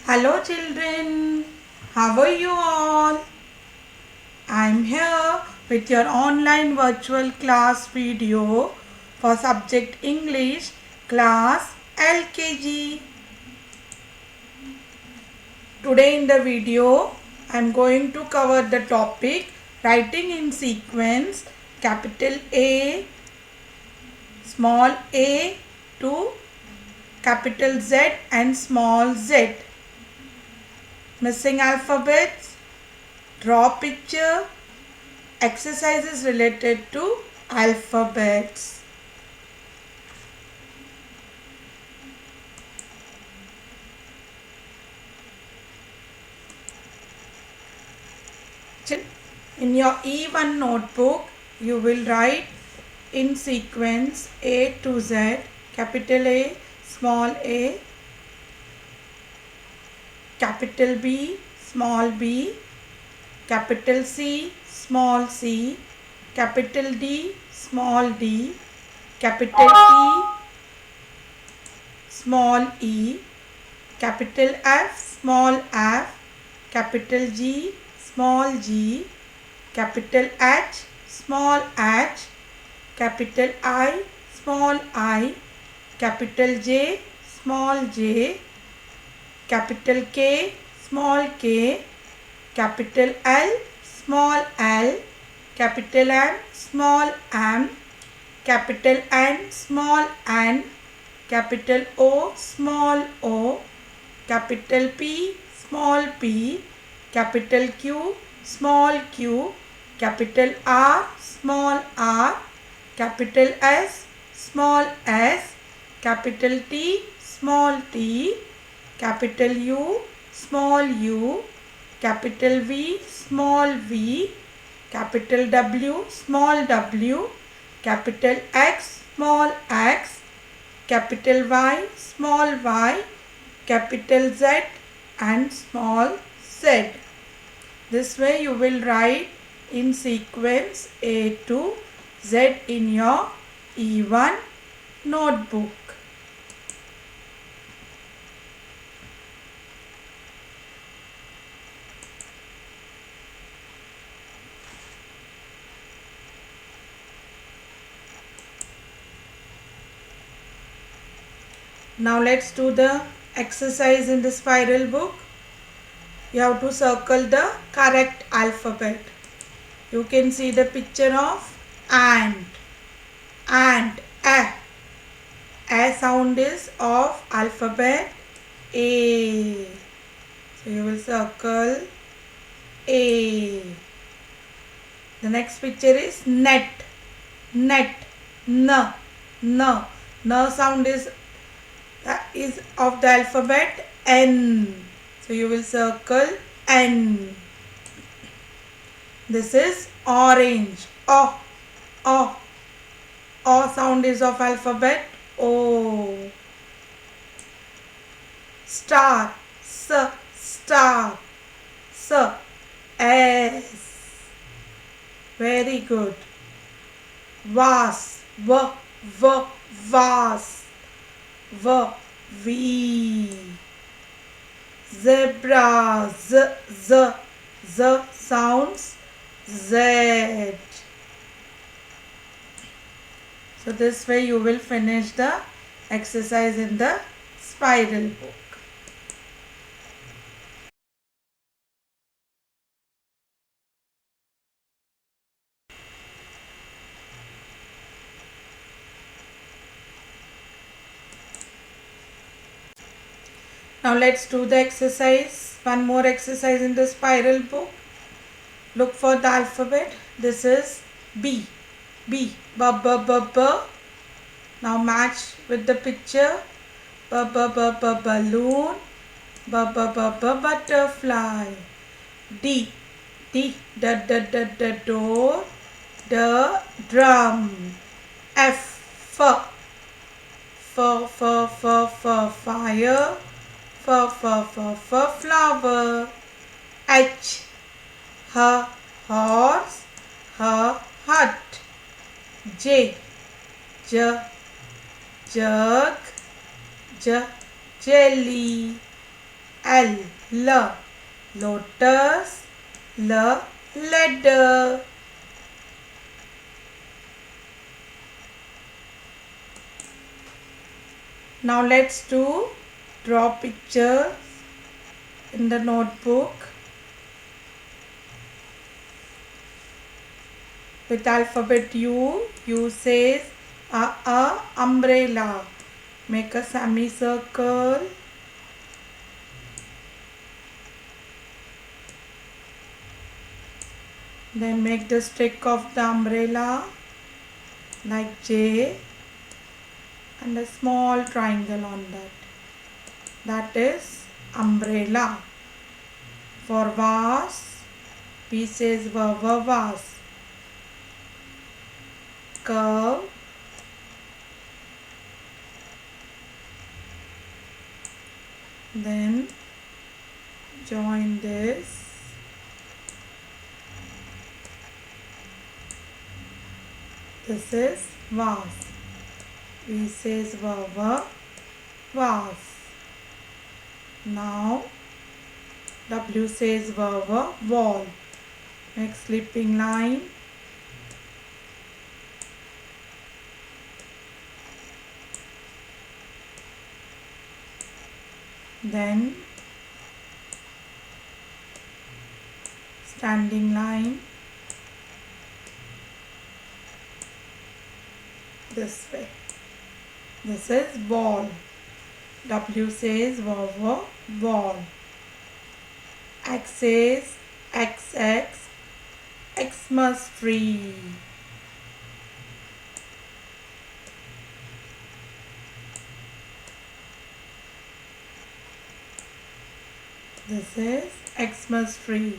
Hello children, how are you all? I am here with your online virtual class video for subject English class LKG. Today in the video I am going to cover the topic writing in sequence capital A, small a to capital Z and small z. Missing alphabets, draw picture, exercises related to alphabets. In your E1 notebook, you will write in sequence A to Z, capital A, small a, capital B, small b, capital C, small c, capital D, small d, capital E, small e, capital F, small f, capital G, small g, capital H, small h, capital I, small I, capital J, small j, capital K, small k, capital L, small l, capital M, small m, capital N, small n, capital O, small o, capital P, small p, capital Q, small q, capital R, small r, capital S, small s, capital T, small t, capital U, small u, capital V, small v, capital W, small w, capital X, small x, capital Y, small y, capital Z and small z. This way you will write in sequence A to Z in your E1 notebook. Now let's do the exercise in the spiral book. You have to circle the correct alphabet. You can see the picture of ant. A sound is of alphabet A. So you will circle A. The next picture is net. N. Sound is of the alphabet N. So you will circle N. This is orange. O sound is of alphabet O. Star. S. Very good. Vase. Vase. V. Zebra. Z sounds Z. So this way you will finish the exercise in the spiral book. Now let's do the exercise. One more exercise in the spiral book. Look for the alphabet. This is B. B. Now match with the picture. Balloon. Butterfly. D. Door. Drum. F. Fire. Flower. H. Horse. Hut. J. Jug. Jelly. L. Lotus. Ladder. Now let's draw pictures in the notebook. With alphabet U, U says umbrella. Make a semicircle. Then make the stick of the umbrella like J and a small triangle on that. That is umbrella. For vase, V says vase. Curve. Then join this. This is vase. V says vase. Now W says wall. Make slipping line. Then standing line this way. This is wall. W says wall. X says XX, Xmas tree. This is Xmas tree.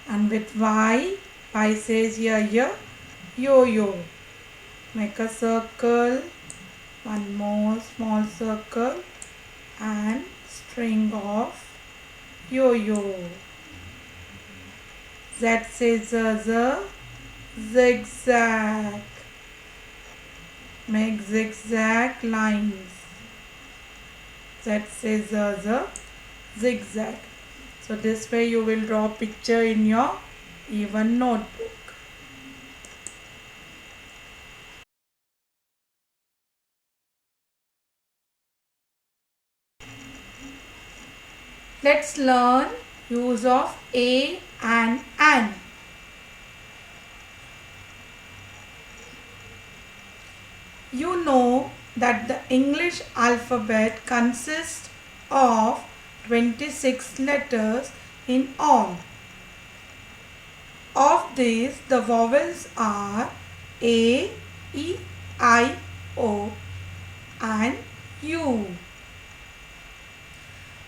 And with Y says here yo-yo. Make a circle, one more small circle and string of yo-yo. Z says zigzag. Make zigzag lines. Z says zigzag. So this way you will draw picture in your even notebook. Let's learn use of A and an. You know that the English alphabet consists of 26 letters in all. Of these, the vowels are A, E, I, O and U.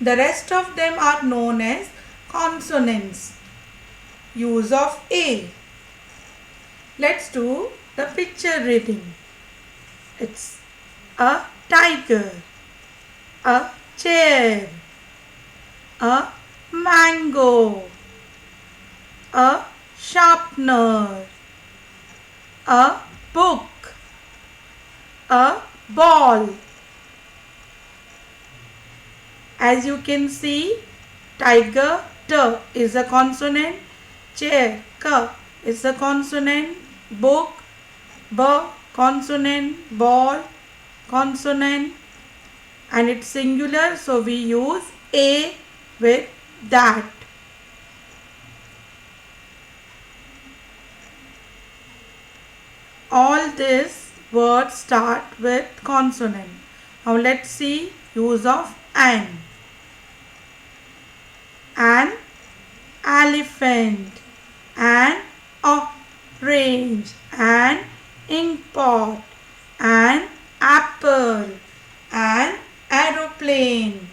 The rest of them are known as consonants. Use of A. Let's do the picture reading. It's a tiger, a chair, a mango, a sharpener, a book, a ball. As you can see, tiger, T is a consonant, chair, K is a consonant, book, B consonant, ball consonant, and it's singular, so we use A with that. All these words start with consonant. Now let's see use of an. An elephant, an orange, an ink pot, an apple, an aeroplane,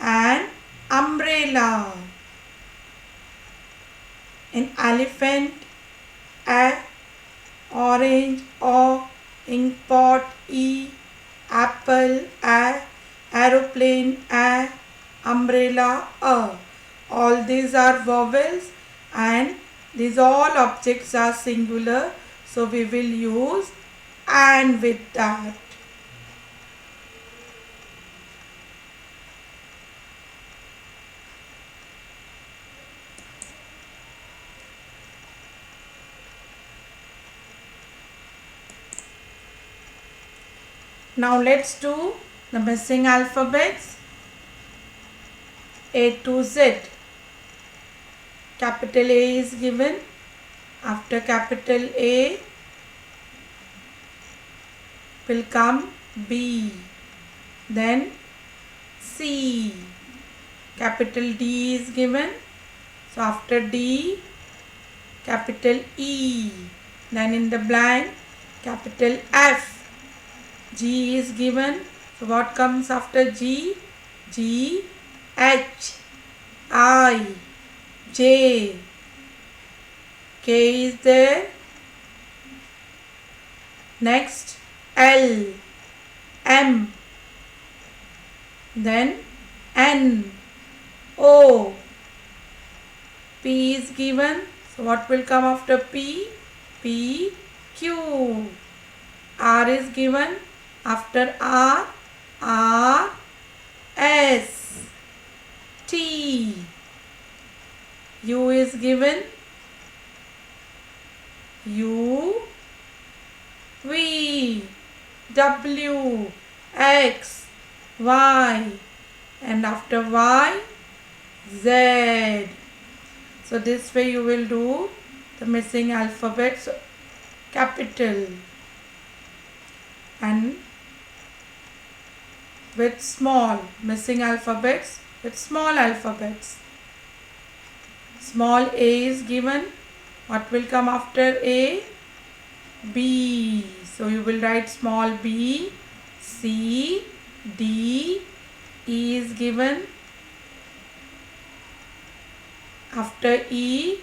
an umbrella. An elephant, a, orange, o, ink pot, e, apple, a, aeroplane, a, umbrella, a. All these are vowels and these all objects are singular, so we will use and with that. Now let's do the missing alphabets. A to Z. Capital A is given. After capital A will come B. Then C. Capital D is given. So after D, capital E. Then in the blank, capital F. G is given. So what comes after G? G, H, I, J. K is there. Next, L, M. Then N, O. P is given. So what will come after P? P, Q. R is given. After R, R, S, T. U is given. U, V, W, X, Y. And after Y, Z. So this way you will do the missing alphabets, capital, and with small, missing alphabets with small alphabets. Small A is given. What will come after A? B. So you will write small b, C, D, E is given. After E,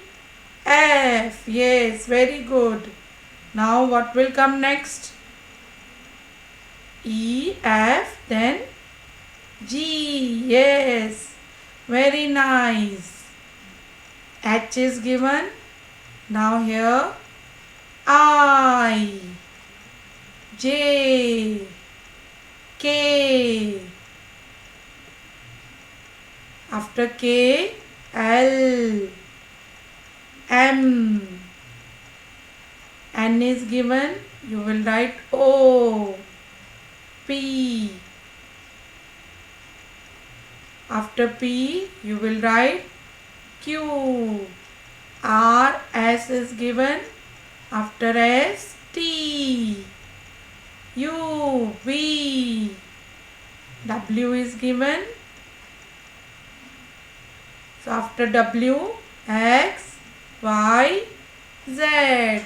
F. Yes, very good. Now what will come next? E, F, then G. Yes, very nice. H is given. Now here I, J, K. After K, L, M. N is given. You will write O, P. After P, you will write Q. R, S is given. After S, T. U, V. W is given. So after W, X, Y, Z.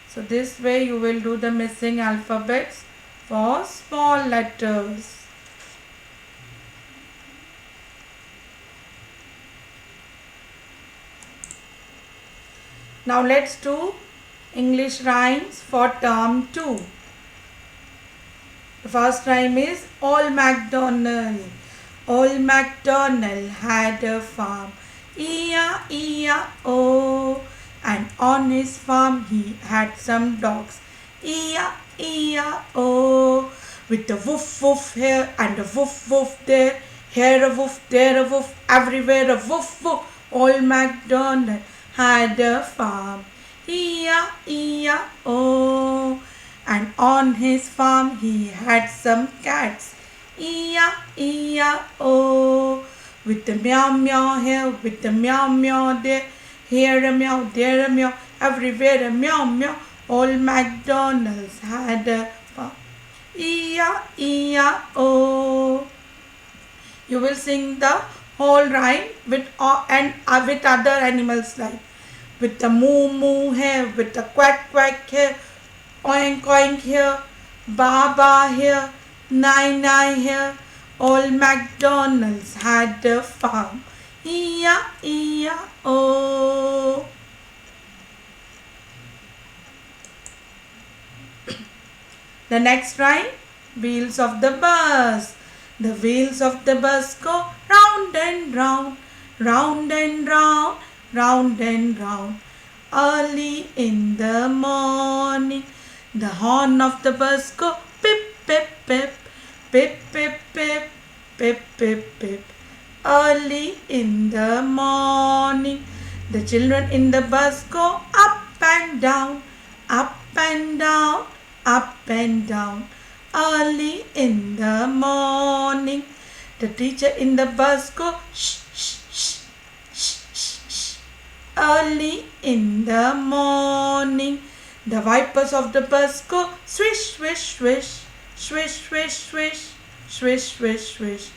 So this way you will do the missing alphabets for small letters. Now let's do English rhymes for term 2. The first rhyme is Old MacDonald. Old MacDonald had a farm, E-I-E-I-O. And on his farm he had some dogs, E-I-E-I-O. With a woof woof here and a woof woof there, here a woof, there a woof, everywhere a woof woof. Old MacDonald had a farm, E-I-E-I-O. And on his farm he had some cats, E-I-E-I-O. With a meow meow here, with a meow meow there, here a meow, there a meow, everywhere a meow meow. Old MacDonald's had a farm, E-I-E-I-O. You will sing the whole rhyme with with other animals like with the moo moo here, with the quack quack here, oink oink here, ba ba here, nine nine here. Old MacDonald's had a farm, E-I-E-I-O. The next rhyme, wheels of the bus. The wheels of the bus go round and round, round and round, round and round. Early in the morning, the horn of the bus go pip pip pip, pip pip pip, pip pip pip. Early in the morning, the children in the bus go up and down, up and down, up and down. early in the morning. The teacher in the bus go shh, shh, shh, shh, shh, shh. Early in the morning. The wipers of the bus go swish, swish, swish, swish, swish, swish, swish, swish, swish.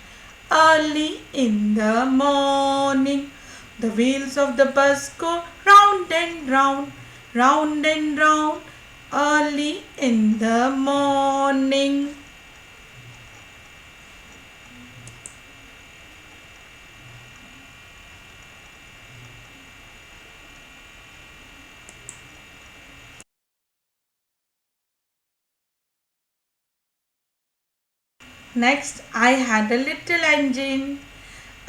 Early in the morning. The wheels of the bus go round and round, round and round, early in the morning. Next, I had a little engine.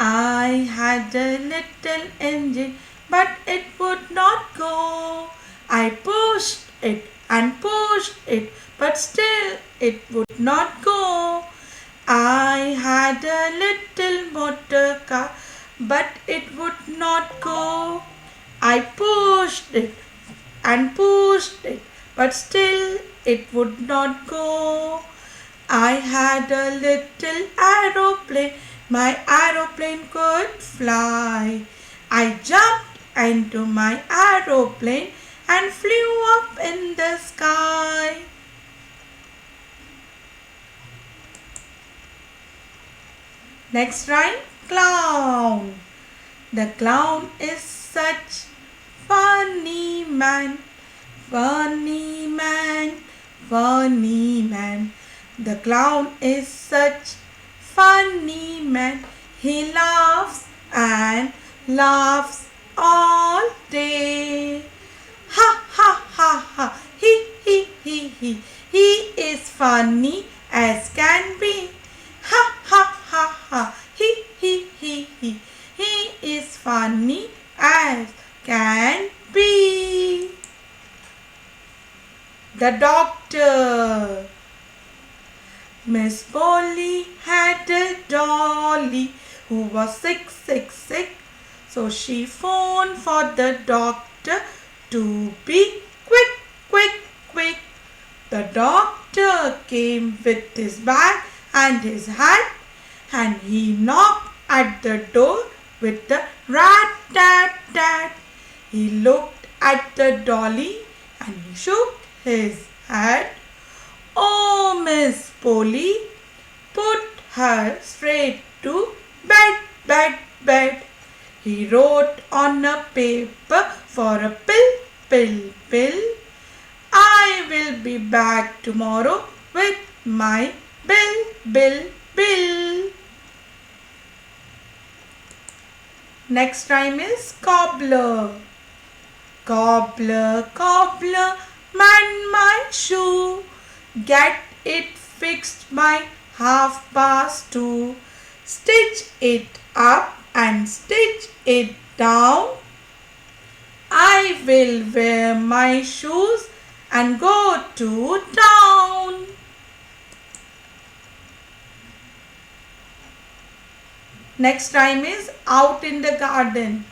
I had a little engine, but it would not go. I pushed it and pushed it, but still it would not go. I had a little motor car, but it would not go. I pushed it and pushed it, but still it would not go. I had a little aeroplane, my aeroplane could fly. I jumped into my aeroplane and flew up in the sky. Next rhyme, clown. The clown is such funny man, funny man, funny man. The clown is such funny man. He laughs and laughs all day. Ha ha ha ha. He. He is funny as can be. Ha ha ha ha. He. He is funny as can be. The doctor. Miss Polly had a dolly who was sick, sick, sick. So she phoned for the doctor to be quick, quick, quick. The doctor came with his bag and his hat, and he knocked at the door with the rat-tat-tat. He looked at the dolly and he shook his head. Oh, Miss Polly, put her straight to bed, bed, bed. He wrote on a paper for a pill, pill, pill. I will be back tomorrow with my bill, bill, bill. Next rhyme is cobbler. Cobbler, cobbler, mend my shoe. Get it fixed by 2:30. Stitch it up and stitch it down. I will wear my shoes and go to town. Next rhyme is out in the garden.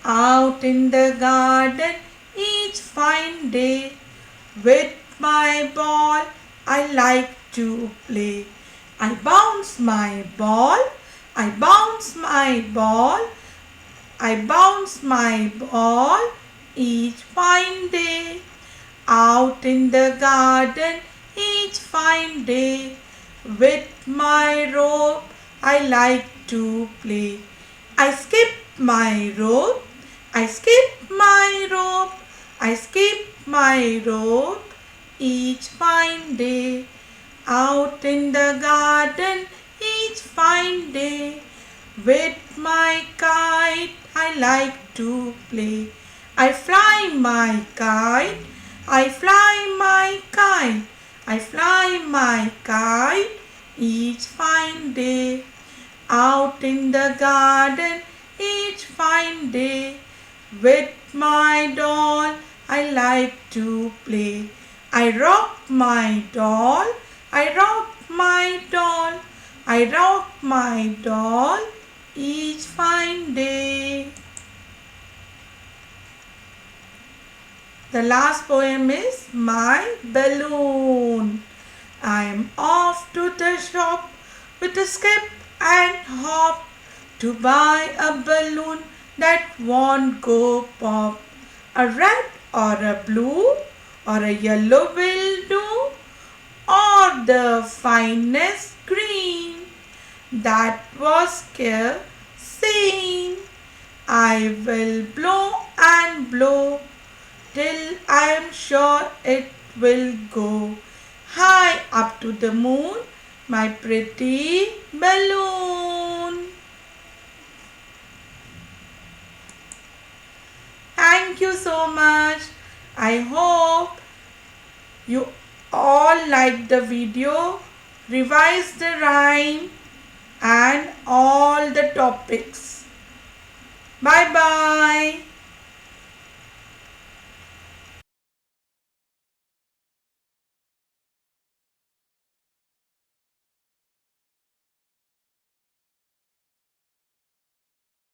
Out in the garden each fine day. With my ball I like to play. I bounce my ball, I bounce my ball, I bounce my ball each fine day. Out in the garden each fine day. With my rope I like to play. I skip my rope, I skip my rope, I skip my rope each fine day. Out in the garden each fine day. With my kite I like to play. I fly my kite, I fly my kite, I fly my kite each fine day. Out in the garden each fine day. With my doll I like to play. I rock my doll, I rock my doll, I rock my doll each fine day. The last poem is My Balloon. I'm off to the shop with a skip and hop to buy a balloon that won't go pop. A red or a blue or a yellow will do, or the finest green. That was kerosene. I will blow and blow till I am sure it will go high up to the moon, my pretty balloon. Thank you so much. I hope you all like the video, revise the rhyme and all the topics. Bye bye.